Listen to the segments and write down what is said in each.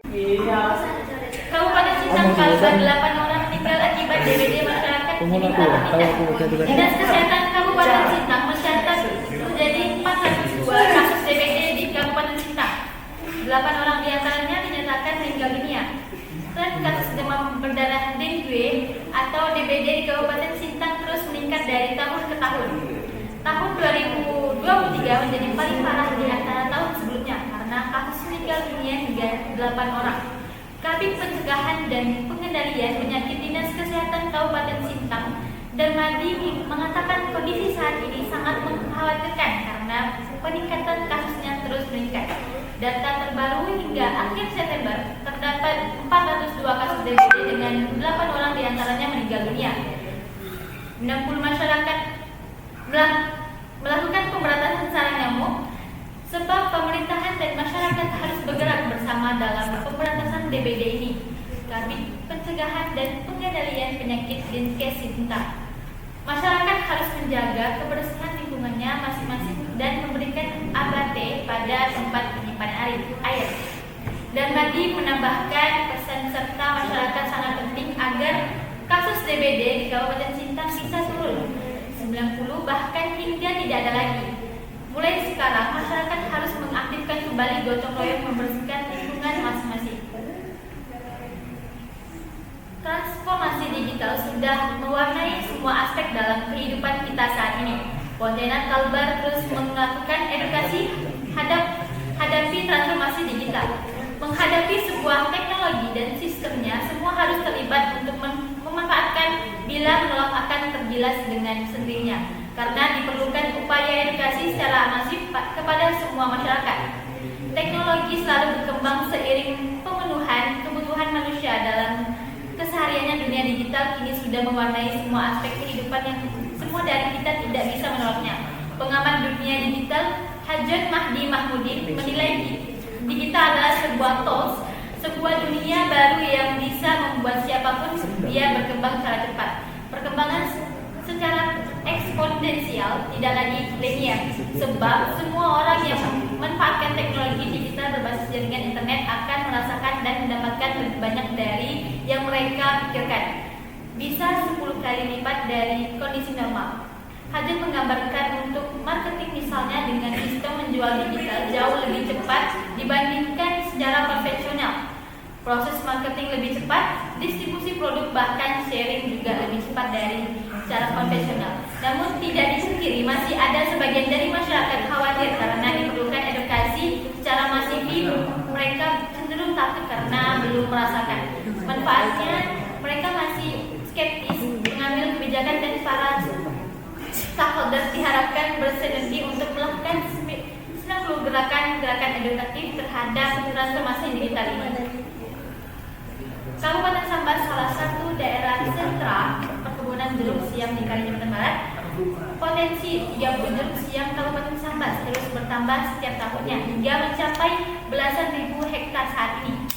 Iya. Kabupaten Sintang Kalbar 8 orang meninggal akibat DBD masyarakat diminta peningkatan. Dinas Kesehatan Kabupaten Sintang mencatat terjadi 402 kasus DBD di Kabupaten Sintang. 8 orang diantaranya dinyatakan meninggal dunia. Tren kasus demam berdarah dengue atau DBD di Kabupaten Sintang terus meningkat dari tahun ke tahun. Tahun 2023 menjadi paling parah di antara tahun sebelumnya karena kasus meninggal dunia hingga 8 orang. Kabid Pencegahan dan Pengendalian Penyakit Dinas Kesehatan Kabupaten Sintang, Darmadi, mengatakan kondisi saat ini sangat mengkhawatirkan karena peningkatan kasusnya terus meningkat. Data terbaru hingga akhir September terdapat 402 kasus DBD dengan 8 orang diantaranya meninggal dunia. 60 masyarakat melakukan pemberantasan sarang nyamuk, sebab pemerintahan dan masyarakat harus bergerak bersama dalam pemberantasan DBD ini. Kabid Pencegahan dan Pengendalian Penyakit Dinkes Sintang. Masyarakat harus menjaga kebersihan lingkungannya masing-masing dan memberikan ABT pada tempat penyimpanan air. Dan Madi menambahkan pesan serta masyarakat sangat penting agar kasus DBD di Kabupaten Sintang bisa turun 90 bahkan hingga tidak ada lagi. Mulai sekarang masyarakat harus mengaktifkan kembali gotong royong membersihkan lingkungan masing-masing. Transformasi digital sudah mewarnai semua aspek dalam kehidupan kita saat ini. Pontianak Kalbar terus melakukan edukasi hadapi transformasi digital. Menghadapi sebuah teknologi dan sistemnya, semua harus terlibat untuk memanfaatkan, bila menolak akan tergilas dengan sendirinya. Karena diperlukan upaya edukasi secara masif kepada semua masyarakat. Teknologi selalu berkembang seiring pemenuhan kebutuhan manusia dalam kesehariannya. Dunia digital kini sudah mewarnai semua aspek kehidupan yang semua dari kita tidak bisa menolaknya. Pengamat dunia digital Hajon Mahdi Mahmudin menilai digital adalah sebuah tools, sebuah dunia baru yang bisa membuat siapapun dia berkembang secara cepat. Perkembangan secara eksponensial, tidak lagi linear, sebab semua orang yang memanfaatkan teknologi digital berbasis jaringan internet akan merasakan dan mendapatkan lebih banyak dari yang mereka pikirkan, bisa 10 kali lipat dari kondisi normal. Hajar menggambarkan untuk marketing misalnya dengan sistem menjual digital jauh lebih cepat dibandingkan secara konvensional. Proses marketing lebih cepat, distribusi produk bahkan sharing juga lebih cepat dari secara konvensional. Namun tidak dipungkiri masih ada sebagian dari masyarakat khawatir karena diperlukan edukasi secara masif. Mereka cenderung takut karena belum merasakan manfaatnya. Mereka masih skeptis mengambil kebijakan dan para stakeholders diharapkan bersinergi untuk melakukan 90 gerakan edukatif terhadap transformasi digital ini. Kabupaten Sambas salah satu daerah sentra perkebunan jeruk siam di Kalimantan Barat. Potensi 30 jeruk siam Kabupaten Sambas terus bertambah setiap tahunnya hingga mencapai belasan ribu hektar saat ini.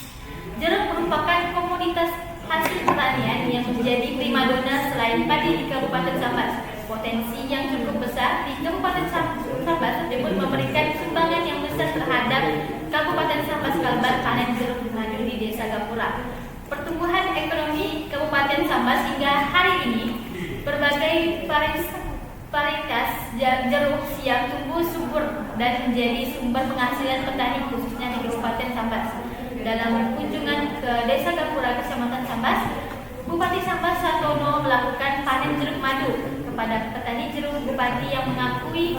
Jeruk merupakan komoditas hasil pertanian yang menjadi primadona selain padi di Kabupaten Sambas. Potensi yang cukup besar di Kabupaten Sambas tersebut memberikan sumbangan yang besar terhadap Kabupaten Sambas Kalbar panen jeruk madu di Desa Gapura. Pertumbuhan ekonomi Kabupaten Sambas hingga hari ini, berbagai varietas jeruk siam tumbuh subur dan menjadi sumber penghasilan petani khususnya di Kabupaten Sambas. Dalam kunjungan ke Desa Gapura, Kecamatan Sambas, Bupati Sambas Satono melakukan panen jeruk madu kepada petani jeruk. Bupati yang mengakui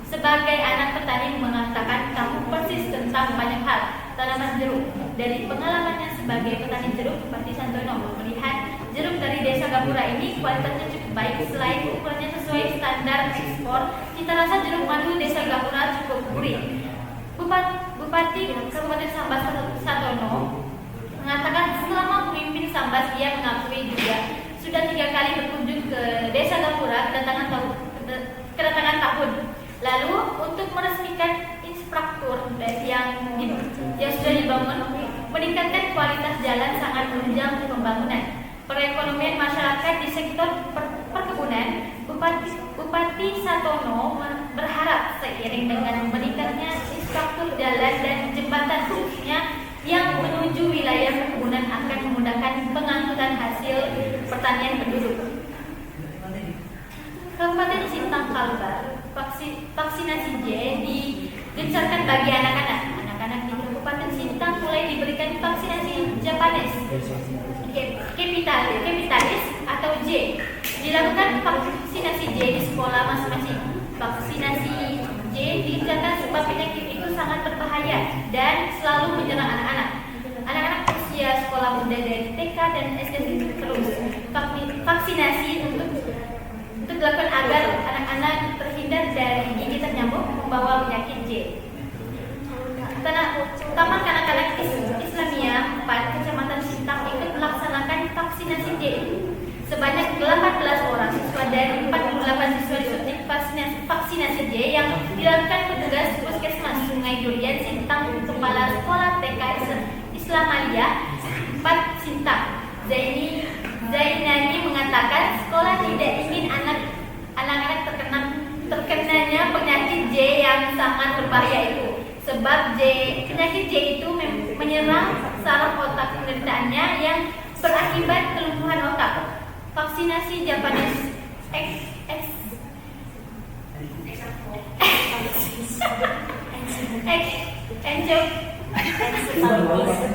sebagai anak petani mengatakan tahu persis tentang banyak hal tanaman jeruk. Dari pengalamannya sebagai petani jeruk, Bupati Santono melihat jeruk dari Desa Gapura ini kualitasnya cukup baik. Selain ukurannya sesuai standar ekspor, cita rasa jeruk madu Desa Gapura cukup gurih. Bupati Kabupaten Sambas Satono mengatakan selama memimpin Sambas ia mengakui juga sudah 3 kali berkunjung ke Desa Gapura kedatangan tahun lalu untuk meresmikan infrastruktur yang sudah dibangun, meningkatkan kualitas jalan sangat menunjang pembangunan perekonomian masyarakat di sektor perkebunan. Bupati Satono berharap seiring dengan meningkatnya infrastruktur jalan dan jembatan khususnya yang menuju akan memudahkan pengangkutan hasil pertanian penduduk. Kabupaten Sintang Kalbar, vaksinasi J digencarkan bagi anak-anak. Anak-anak di Kabupaten Sintang mulai diberikan vaksinasi Japanese Hepatitis atau J. Dilakukan vaksinasi J di sekolah masing-masing. Vaksinasi J digencarkan sebab penyakit itu sangat berbahaya dan selalu menyerang anak-anak. Anak-anak usia sekolah muda dari TK dan SD terus vaksinasi untuk dilakukan agar anak-anak terhindar dari gigitan nyamuk membawa penyakit J. Taman Kanak-kanak Islamia 4 Kecamatan Sintang ikut melaksanakan vaksinasi J. Sebanyak 18 orang siswa dari 48 siswa disuntik vaksinasi J yang dilakukan petugas Puskesmas Sungai Durian Sintang. Kepala Sekolah TK Islamalia 4 Sintang, Zainani mengatakan sekolah tidak ingin anak-anak terkenanya penyakit J yang sangat berbahaya itu. Sebab penyakit J itu menyerang saraf otak penderitaannya yang berakibat kelumpuhan otak. Vaksinasi Japanese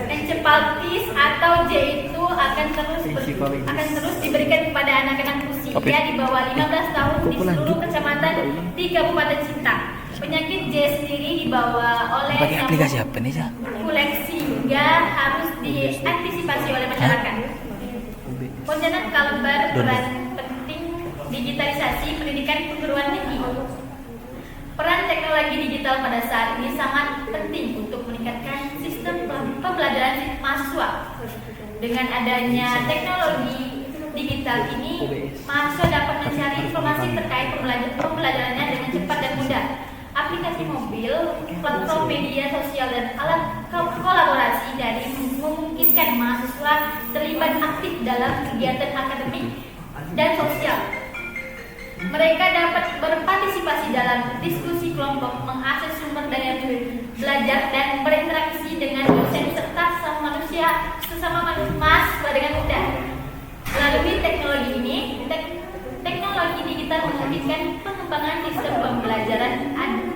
encephalitis atau J itu akan terus diberikan kepada anak-anak usia di bawah 15 tahun di seluruh kecamatan di Kabupaten Sintang. Penyakit J sendiri dibawa oleh aplikasi apa nih, Kulek sehingga harus diantisipasi oleh masyarakat. Pontianak Kalbar peran penting digitalisasi pendidikan perguruan tinggi. Peran teknologi digital pada saat ini sangat penting untuk meningkatkan sistem pembelajaran mahasiswa. Dengan adanya teknologi digital ini, mahasiswa dapat mencari informasi terkait pembelajarannya dengan cepat dan mudah. Aplikasi mobil, platform media sosial dan alat kolaborasi dari memungkinkan mahasiswa terlibat aktif dalam kegiatan akademik dan sosial. Mereka dapat berpartisipasi dalam diskusi kelompok, mengakses sumber daya belajar dan berinteraksi dengan dosen serta sesama mahasiswa dengan mudah. Melalui teknologi ini, teknologi digital memungkinkan pengembangan sistem pembelajaran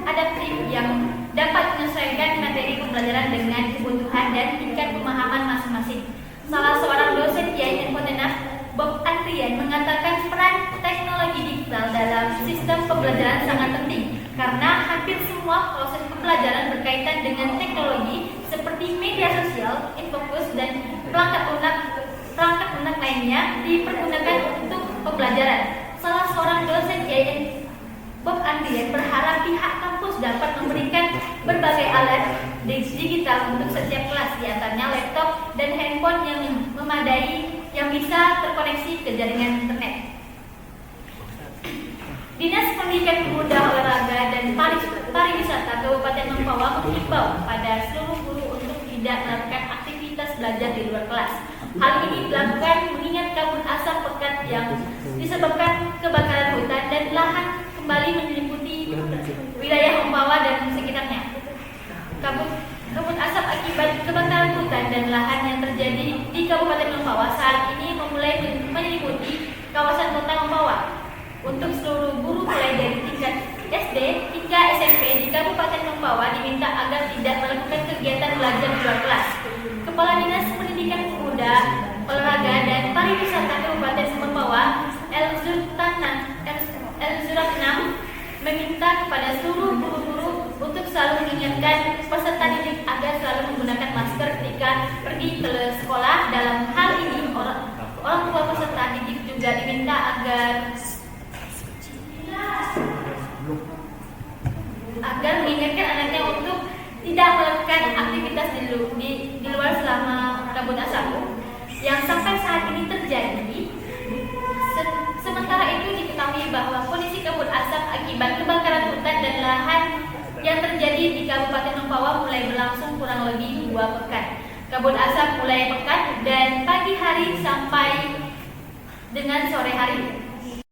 adaptif yang dapat menyesuaikan materi pembelajaran dengan kebutuhan dan tingkat pemahaman masing-masing. Salah seorang dosen IAIN Pontianak, Bob Andrian, mengatakan peran teknologi digital dalam sistem pembelajaran sangat penting karena hampir semua proses pembelajaran berkaitan dengan teknologi seperti media sosial, infocus, dan perangkat lunak lainnya dipergunakan untuk pembelajaran. Salah seorang dosen IAIN, Bob Andrian, berharap pihak kampus dapat memberikan berbagai alat digital untuk setiap kelas, diantaranya laptop dan handphone yang memadai yang bisa terkoneksi ke jaringan internet. Dinas Pendidikan Pemuda, Olahraga dan Pariwisata Kabupaten Mempawah menghimbau pada seluruh guru untuk tidak melakukan aktivitas belajar di luar kelas. Hal ini dilakukan mengingat kabut asap pekat yang disebabkan kebakaran hutan dan lahan kembali menyelimuti wilayah Mempawah dan sekitarnya. Kabut asap akibat kebakaran hutan dan lahan yang terjadi di Kabupaten Mempawah saat ini mulai menyelimuti kawasan kota Mempawah. Untuk seluruh guru mulai dari tingkat SD hingga SMP di Kabupaten Mempawah diminta agar tidak melakukan kegiatan belajar di luar kelas. Kepala Dinas Pendidikan Pemuda, Olahraga dan Pariwisata Kabupaten Mempawah, Elzuratnam, meminta kepada seluruh guru-guru untuk selalu mengingatkan peserta didik agar selalu menggunakan masker ketika pergi ke sekolah. Dalam hal ini, orang tua peserta didik juga diminta agar mengingatkan anaknya untuk tidak melakukan aktivitas di luar selama kabut asap yang sampai saat ini terjadi. Sementara itu diketahui bahwa kondisi kabut asap akibat kebakaran hutan dan lahan yang terjadi di Kabupaten Mempawah mulai berlangsung kurang lebih 2 pekan. Kabut asap mulai pekat dan pagi hari sampai dengan sore hari.